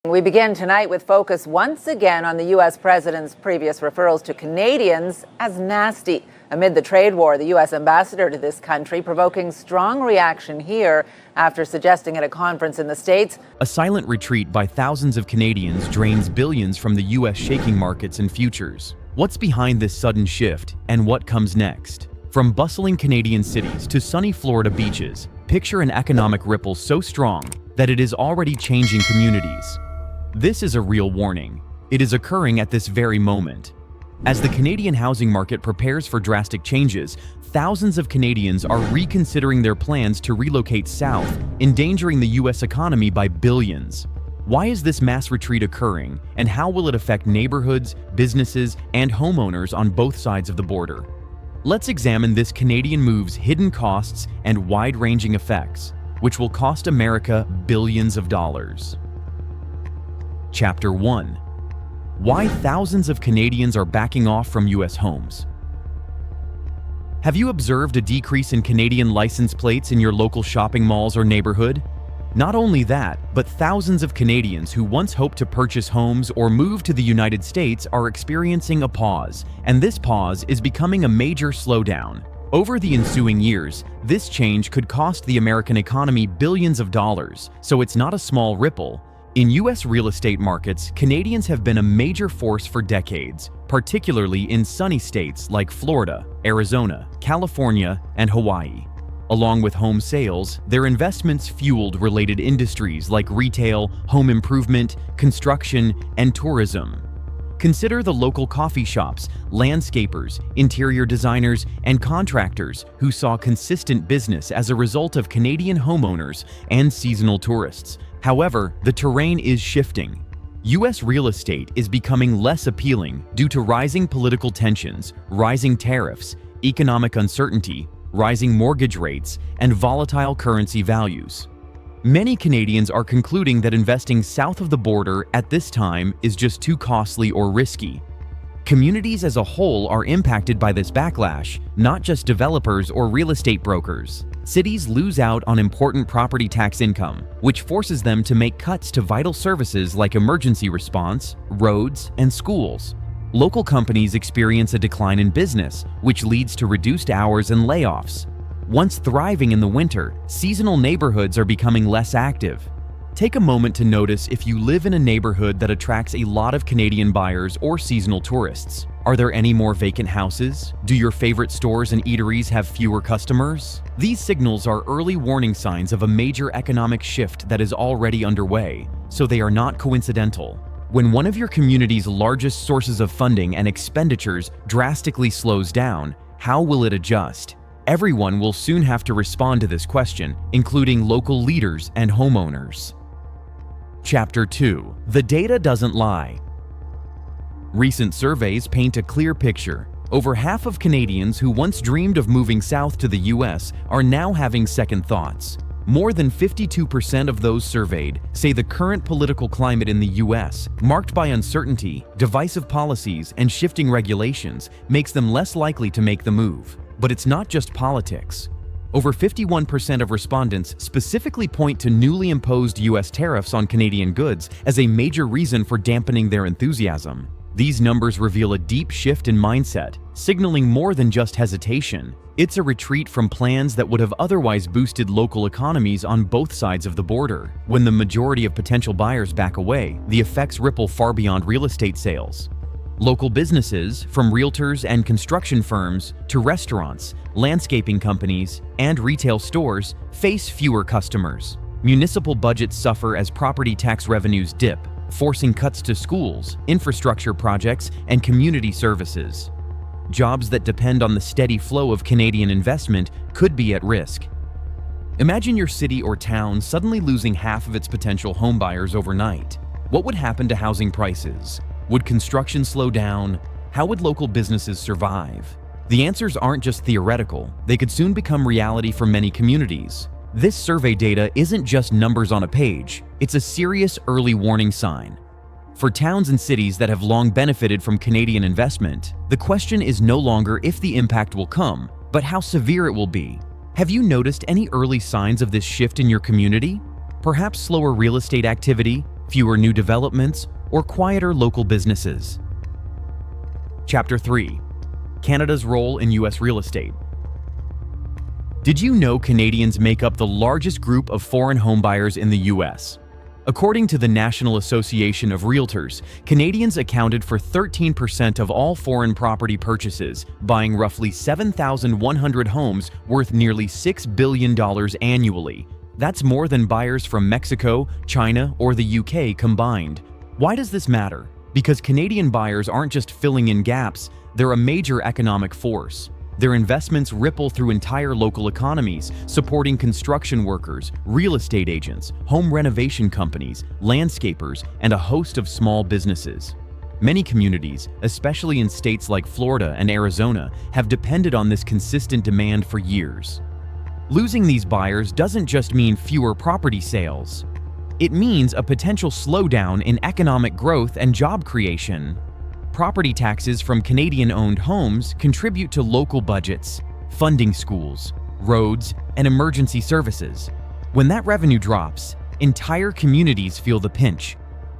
We begin tonight with focus once again on the U.S. president's previous referrals to Canadians as nasty. Amid the trade war, the U.S. ambassador to this country provoking strong reaction here after suggesting at a conference in the States. A silent retreat by thousands of Canadians drains billions from the U.S. shaking markets and futures. What's behind this sudden shift, and what comes next? From bustling Canadian cities to sunny Florida beaches, picture an economic ripple so strong that it is already changing communities. This is a real warning. It is occurring at this very moment. As the Canadian housing market prepares for drastic changes, thousands of Canadians are reconsidering their plans to relocate south, endangering the U.S. economy by billions. Why is this mass retreat occurring, and how will it affect neighborhoods, businesses, and homeowners on both sides of the border? Let's examine this Canadian move's hidden costs and wide-ranging effects, which will cost America billions of dollars. Chapter 1. Why thousands of Canadians are backing off from U.S. homes. Have you observed a decrease in Canadian license plates in your local shopping malls or neighborhood? Not only that, but thousands of Canadians who once hoped to purchase homes or move to the United States are experiencing a pause, and this pause is becoming a major slowdown. Over the ensuing years, this change could cost the American economy billions of dollars, so it's not a small ripple. In U.S. real estate markets, Canadians have been a major force for decades, particularly in sunny states like Florida, Arizona, California, and Hawaii. Along with home sales, their investments fueled related industries like retail, home improvement, construction, and tourism. Consider the local coffee shops, landscapers, interior designers, and contractors who saw consistent business as a result of Canadian homeowners and seasonal tourists. However, the terrain is shifting. U.S. real estate is becoming less appealing due to rising political tensions, rising tariffs, economic uncertainty, rising mortgage rates, and volatile currency values. Many Canadians are concluding that investing south of the border at this time is just too costly or risky. Communities as a whole are impacted by this backlash, not just developers or real estate brokers. Cities lose out on important property tax income, which forces them to make cuts to vital services like emergency response, roads, and schools. Local companies experience a decline in business, which leads to reduced hours and layoffs. Once thriving in the winter, seasonal neighborhoods are becoming less active. Take a moment to notice if you live in a neighborhood that attracts a lot of Canadian buyers or seasonal tourists. Are there any more vacant houses? Do your favorite stores and eateries have fewer customers? These signals are early warning signs of a major economic shift that is already underway, so they are not coincidental. When one of your community's largest sources of funding and expenditures drastically slows down, how will it adjust? Everyone will soon have to respond to this question, including local leaders and homeowners. Chapter 2. The data doesn't lie. Recent surveys paint a clear picture. Over half of Canadians who once dreamed of moving south to the U.S. are now having second thoughts. More than 52% of those surveyed say the current political climate in the U.S., marked by uncertainty, divisive policies, and shifting regulations, makes them less likely to make the move. But it's not just politics. Over 51% of respondents specifically point to newly imposed U.S. tariffs on Canadian goods as a major reason for dampening their enthusiasm. These numbers reveal a deep shift in mindset, signaling more than just hesitation. It's a retreat from plans that would have otherwise boosted local economies on both sides of the border. When the majority of potential buyers back away, the effects ripple far beyond real estate sales. Local businesses, from realtors and construction firms to restaurants, landscaping companies, and retail stores, face fewer customers. Municipal budgets suffer as property tax revenues dip, forcing cuts to schools, infrastructure projects, and community services. Jobs that depend on the steady flow of Canadian investment could be at risk. Imagine your city or town suddenly losing half of its potential homebuyers overnight. What would happen to housing prices? Would construction slow down? How would local businesses survive? The answers aren't just theoretical. They could soon become reality for many communities. This survey data isn't just numbers on a page. It's a serious early warning sign. For towns and cities that have long benefited from Canadian investment, the question is no longer if the impact will come, but how severe it will be. Have you noticed any early signs of this shift in your community? Perhaps slower real estate activity, fewer new developments, or quieter local businesses? Chapter 3. Canada's role in U.S. real estate. Did you know Canadians make up the largest group of foreign homebuyers in the U.S.? According to the National Association of Realtors, Canadians accounted for 13% of all foreign property purchases, buying roughly 7,100 homes worth nearly $6 billion annually. That's more than buyers from Mexico, China, or the UK combined. Why does this matter? Because Canadian buyers aren't just filling in gaps, they're a major economic force. Their investments ripple through entire local economies, supporting construction workers, real estate agents, home renovation companies, landscapers, and a host of small businesses. Many communities, especially in states like Florida and Arizona, have depended on this consistent demand for years. Losing these buyers doesn't just mean fewer property sales. It means a potential slowdown in economic growth and job creation. Property taxes from Canadian-owned homes contribute to local budgets, funding schools, roads, and emergency services. When that revenue drops, entire communities feel the pinch.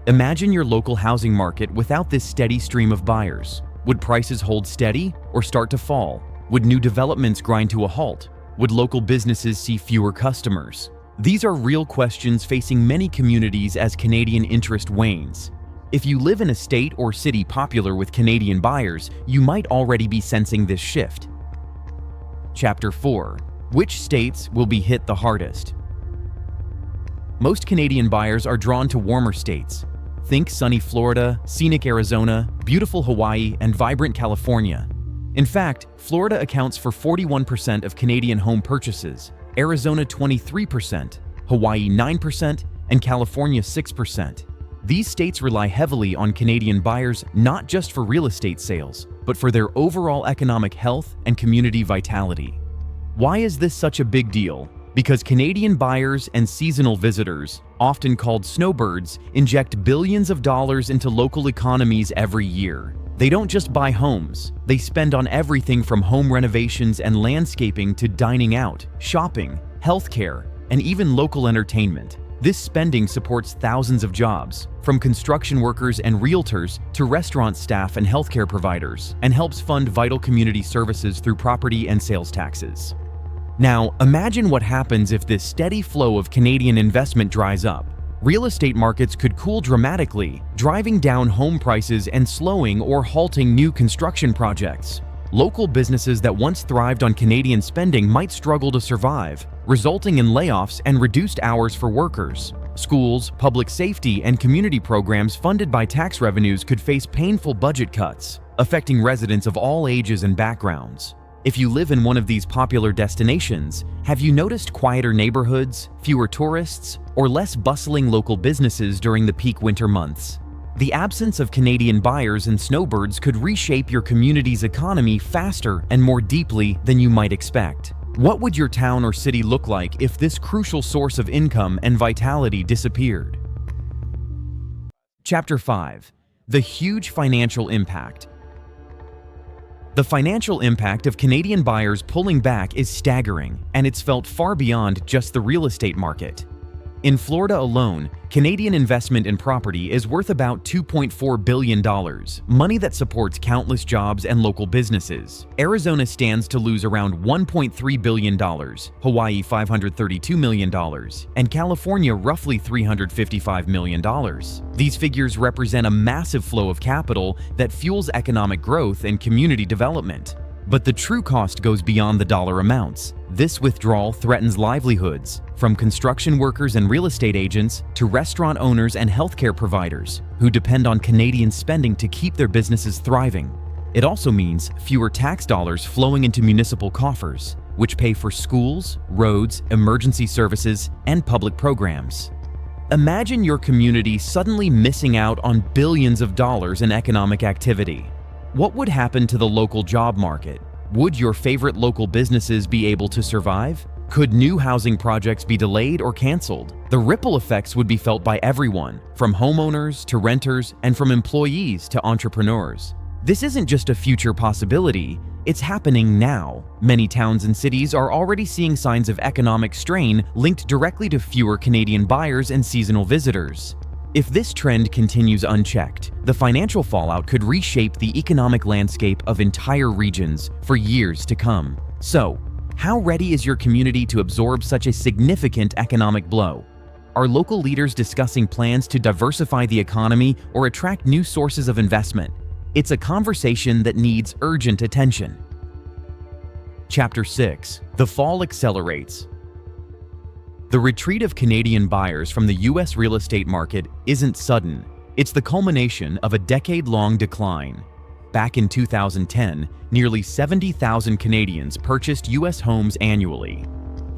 Imagine your local housing market without this steady stream of buyers. Would prices hold steady or start to fall? Would new developments grind to a halt? Would local businesses see fewer customers? These are real questions facing many communities as Canadian interest wanes. If you live in a state or city popular with Canadian buyers, you might already be sensing this shift. Chapter 4. Which states will be hit the hardest? Most Canadian buyers are drawn to warmer states. Think sunny Florida, scenic Arizona, beautiful Hawaii, and vibrant California. In fact, Florida accounts for 41% of Canadian home purchases, Arizona 23%, Hawaii 9%, and California 6%. These states rely heavily on Canadian buyers not just for real estate sales, but for their overall economic health and community vitality. Why is this such a big deal? Because Canadian buyers and seasonal visitors, often called snowbirds, inject billions of dollars into local economies every year. They don't just buy homes, they spend on everything from home renovations and landscaping to dining out, shopping, healthcare, and even local entertainment. This spending supports thousands of jobs, from construction workers and realtors to restaurant staff and healthcare providers, and helps fund vital community services through property and sales taxes. Now, imagine what happens if this steady flow of Canadian investment dries up. Real estate markets could cool dramatically, driving down home prices and slowing or halting new construction projects. Local businesses that once thrived on Canadian spending might struggle to survive, resulting in layoffs and reduced hours for workers. Schools, public safety, and community programs funded by tax revenues could face painful budget cuts, affecting residents of all ages and backgrounds. If you live in one of these popular destinations, have you noticed quieter neighborhoods, fewer tourists, or less bustling local businesses during the peak winter months? The absence of Canadian buyers and snowbirds could reshape your community's economy faster and more deeply than you might expect. What would your town or city look like if this crucial source of income and vitality disappeared? Chapter 5. The huge financial impact. The financial impact of Canadian buyers pulling back is staggering, and it's felt far beyond just the real estate market. In Florida alone, Canadian investment in property is worth about $2.4 billion, money that supports countless jobs and local businesses. Arizona stands to lose around $1.3 billion, Hawaii $532 million, and California roughly $355 million. These figures represent a massive flow of capital that fuels economic growth and community development. But the true cost goes beyond the dollar amounts. This withdrawal threatens livelihoods, from construction workers and real estate agents to restaurant owners and healthcare providers who depend on Canadian spending to keep their businesses thriving. It also means fewer tax dollars flowing into municipal coffers, which pay for schools, roads, emergency services, and public programs. Imagine your community suddenly missing out on billions of dollars in economic activity. What would happen to the local job market? Would your favorite local businesses be able to survive? Could new housing projects be delayed or canceled? The ripple effects would be felt by everyone, from homeowners to renters and from employees to entrepreneurs. This isn't just a future possibility, it's happening now. Many towns and cities are already seeing signs of economic strain linked directly to fewer Canadian buyers and seasonal visitors. If this trend continues unchecked, the financial fallout could reshape the economic landscape of entire regions for years to come. So, how ready is your community to absorb such a significant economic blow? Are local leaders discussing plans to diversify the economy or attract new sources of investment? It's a conversation that needs urgent attention. Chapter 6. The Fall Accelerates. The retreat of Canadian buyers from the U.S. real estate market isn't sudden. It's the culmination of a decade-long decline. Back in 2010, nearly 70,000 Canadians purchased U.S. homes annually.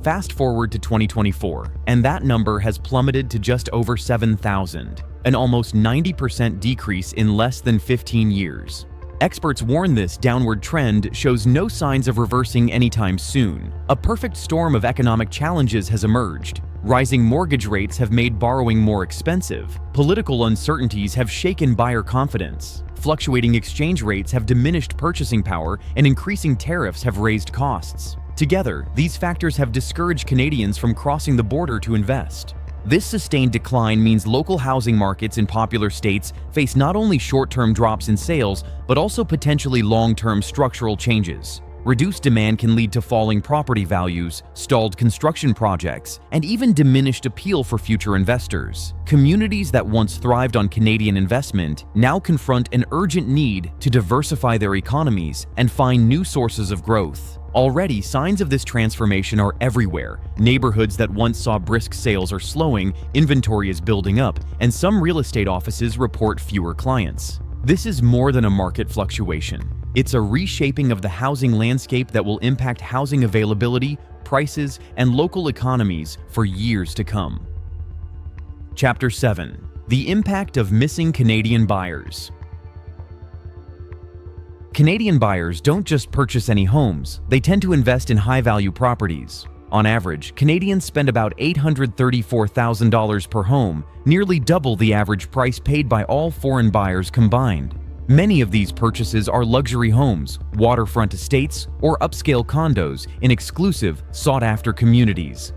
Fast forward to 2024, and that number has plummeted to just over 7,000, an almost 90% decrease in less than 15 years. Experts warn this downward trend shows no signs of reversing anytime soon. A perfect storm of economic challenges has emerged. Rising mortgage rates have made borrowing more expensive. Political uncertainties have shaken buyer confidence. Fluctuating exchange rates have diminished purchasing power, and increasing tariffs have raised costs. Together, these factors have discouraged Canadians from crossing the border to invest. This sustained decline means local housing markets in popular states face not only short-term drops in sales, but also potentially long-term structural changes. Reduced demand can lead to falling property values, stalled construction projects, and even diminished appeal for future investors. Communities that once thrived on Canadian investment now confront an urgent need to diversify their economies and find new sources of growth. Already, signs of this transformation are everywhere. Neighborhoods that once saw brisk sales are slowing, inventory is building up, and some real estate offices report fewer clients. This is more than a market fluctuation. It's a reshaping of the housing landscape that will impact housing availability, prices, and local economies for years to come. Chapter 7. The Impact of Missing Canadian Buyers. Canadian buyers don't just purchase any homes, they tend to invest in high-value properties. On average, Canadians spend about $834,000 per home, nearly double the average price paid by all foreign buyers combined. Many of these purchases are luxury homes, waterfront estates, or upscale condos in exclusive, sought-after communities.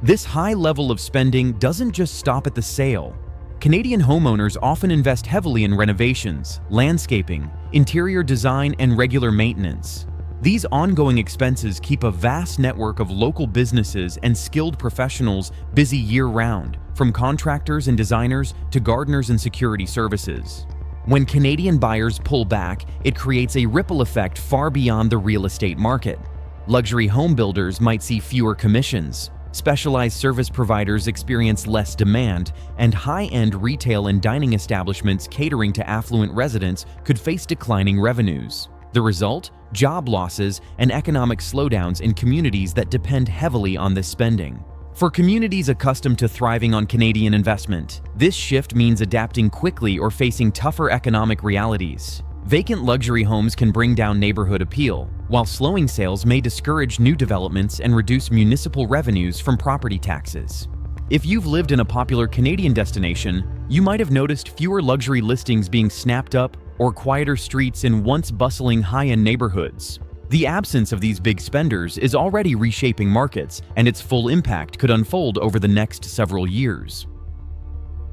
This high level of spending doesn't just stop at the sale. Canadian homeowners often invest heavily in renovations, landscaping, interior design, and regular maintenance. These ongoing expenses keep a vast network of local businesses and skilled professionals busy year-round, from contractors and designers to gardeners and security services. When Canadian buyers pull back, it creates a ripple effect far beyond the real estate market. Luxury home builders might see fewer commissions, specialized service providers experience less demand, and high-end retail and dining establishments catering to affluent residents could face declining revenues. The result? Job losses and economic slowdowns in communities that depend heavily on this spending. For communities accustomed to thriving on Canadian investment, this shift means adapting quickly or facing tougher economic realities. Vacant luxury homes can bring down neighborhood appeal, while slowing sales may discourage new developments and reduce municipal revenues from property taxes. If you've lived in a popular Canadian destination, you might have noticed fewer luxury listings being snapped up or quieter streets in once bustling high-end neighborhoods. The absence of these big spenders is already reshaping markets, and its full impact could unfold over the next several years.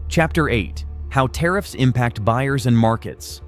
Chapter 8. How Tariffs Impact Buyers and Markets.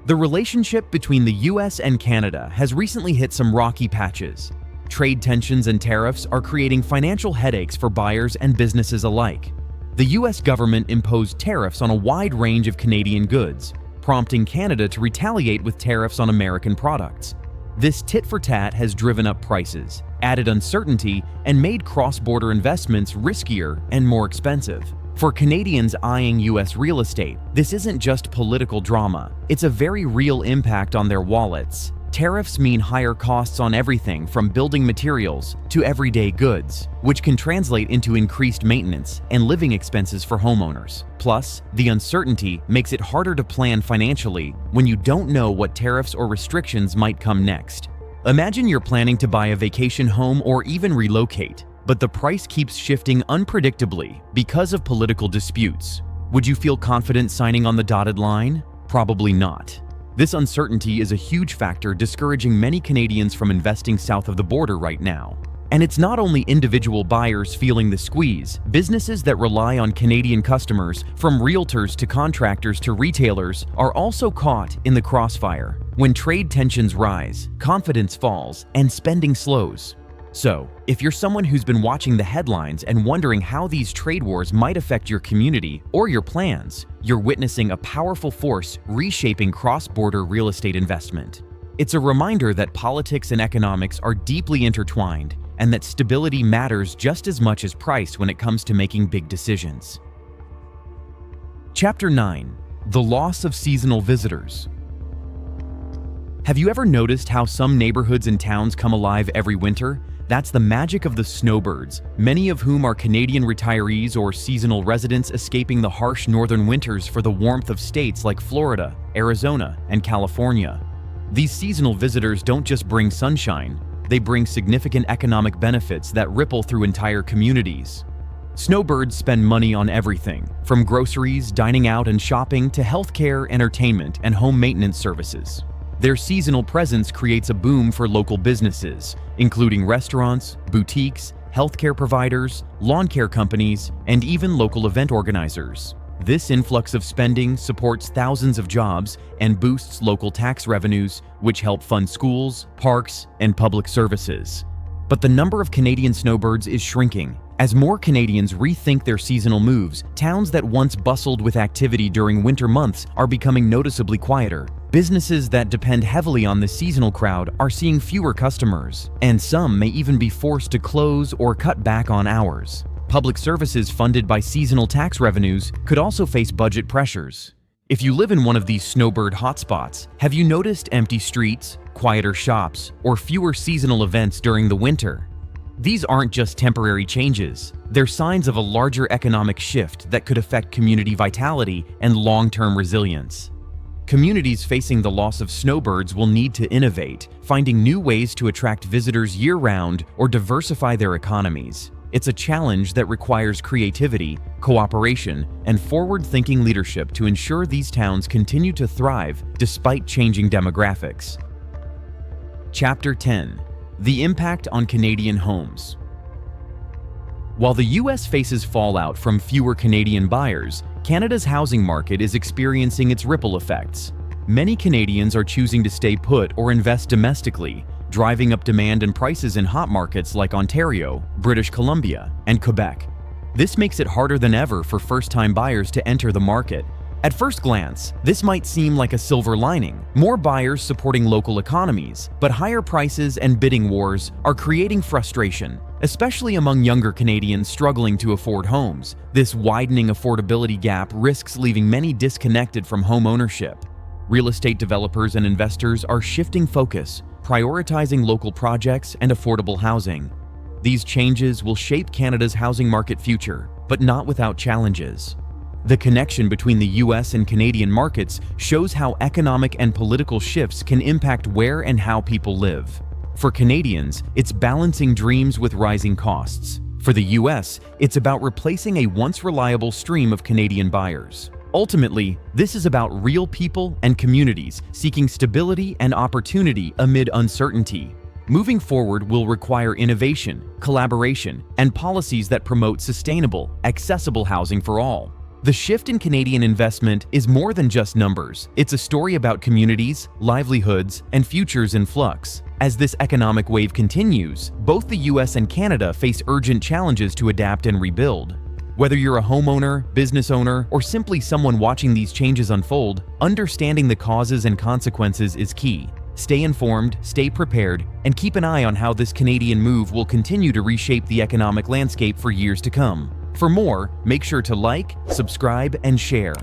The relationship between the US and Canada has recently hit some rocky patches. Trade tensions and tariffs are creating financial headaches for buyers and businesses alike. The US government imposed tariffs on a wide range of Canadian goods, prompting Canada to retaliate with tariffs on American products. This tit-for-tat has driven up prices, added uncertainty, and made cross-border investments riskier and more expensive. For Canadians eyeing US real estate, this isn't just political drama, it's a very real impact on their wallets. Tariffs mean higher costs on everything from building materials to everyday goods, which can translate into increased maintenance and living expenses for homeowners. Plus, the uncertainty makes it harder to plan financially when you don't know what tariffs or restrictions might come next. Imagine you're planning to buy a vacation home or even relocate, but the price keeps shifting unpredictably because of political disputes. Would you feel confident signing on the dotted line? Probably not. This uncertainty is a huge factor discouraging many Canadians from investing south of the border right now. And it's not only individual buyers feeling the squeeze. Businesses that rely on Canadian customers, from realtors to contractors to retailers, are also caught in the crossfire. When trade tensions rise, confidence falls, and spending slows. So, if you're someone who's been watching the headlines and wondering how these trade wars might affect your community or your plans, you're witnessing a powerful force reshaping cross-border real estate investment. It's a reminder that politics and economics are deeply intertwined, and that stability matters just as much as price when it comes to making big decisions. Chapter 9: The Loss of Seasonal Visitors. Have you ever noticed how some neighborhoods and towns come alive every winter? That's the magic of the snowbirds, many of whom are Canadian retirees or seasonal residents escaping the harsh northern winters for the warmth of states like Florida, Arizona, and California. These seasonal visitors don't just bring sunshine, they bring significant economic benefits that ripple through entire communities. Snowbirds spend money on everything, from groceries, dining out, and shopping to healthcare, entertainment, and home maintenance services. Their seasonal presence creates a boom for local businesses, including restaurants, boutiques, healthcare providers, lawn care companies, and even local event organizers. This influx of spending supports thousands of jobs and boosts local tax revenues, which help fund schools, parks, and public services. But the number of Canadian snowbirds is shrinking. As more Canadians rethink their seasonal moves, towns that once bustled with activity during winter months are becoming noticeably quieter. Businesses that depend heavily on the seasonal crowd are seeing fewer customers, and some may even be forced to close or cut back on hours. Public services funded by seasonal tax revenues could also face budget pressures. If you live in one of these snowbird hotspots, have you noticed empty streets, quieter shops, or fewer seasonal events during the winter? These aren't just temporary changes, they're signs of a larger economic shift that could affect community vitality and long-term resilience. Communities facing the loss of snowbirds will need to innovate, finding new ways to attract visitors year-round or diversify their economies. It's a challenge that requires creativity, cooperation, and forward-thinking leadership to ensure these towns continue to thrive despite changing demographics. Chapter 10: The Impact on Canadian Homes. While the US faces fallout from fewer Canadian buyers, Canada's housing market is experiencing its ripple effects. Many Canadians are choosing to stay put or invest domestically, driving up demand and prices in hot markets like Ontario, British Columbia, and Quebec. This makes it harder than ever for first-time buyers to enter the market. At first glance, this might seem like a silver lining, more buyers supporting local economies, but higher prices and bidding wars are creating frustration, especially among younger Canadians struggling to afford homes. This widening affordability gap risks leaving many disconnected from home ownership. Real estate developers and investors are shifting focus, prioritizing local projects and affordable housing. These changes will shape Canada's housing market future, but not without challenges. The connection between the US and Canadian markets shows how economic and political shifts can impact where and how people live. For Canadians, it's balancing dreams with rising costs. For the US, it's about replacing a once reliable stream of Canadian buyers. Ultimately, this is about real people and communities seeking stability and opportunity amid uncertainty. Moving forward will require innovation, collaboration, and policies that promote sustainable, accessible housing for all. The shift in Canadian investment is more than just numbers. It's a story about communities, livelihoods, and futures in flux. As this economic wave continues, both the US and Canada face urgent challenges to adapt and rebuild. Whether you're a homeowner, business owner, or simply someone watching these changes unfold, understanding the causes and consequences is key. Stay informed, stay prepared, and keep an eye on how this Canadian move will continue to reshape the economic landscape for years to come. For more, make sure to like, subscribe, and share.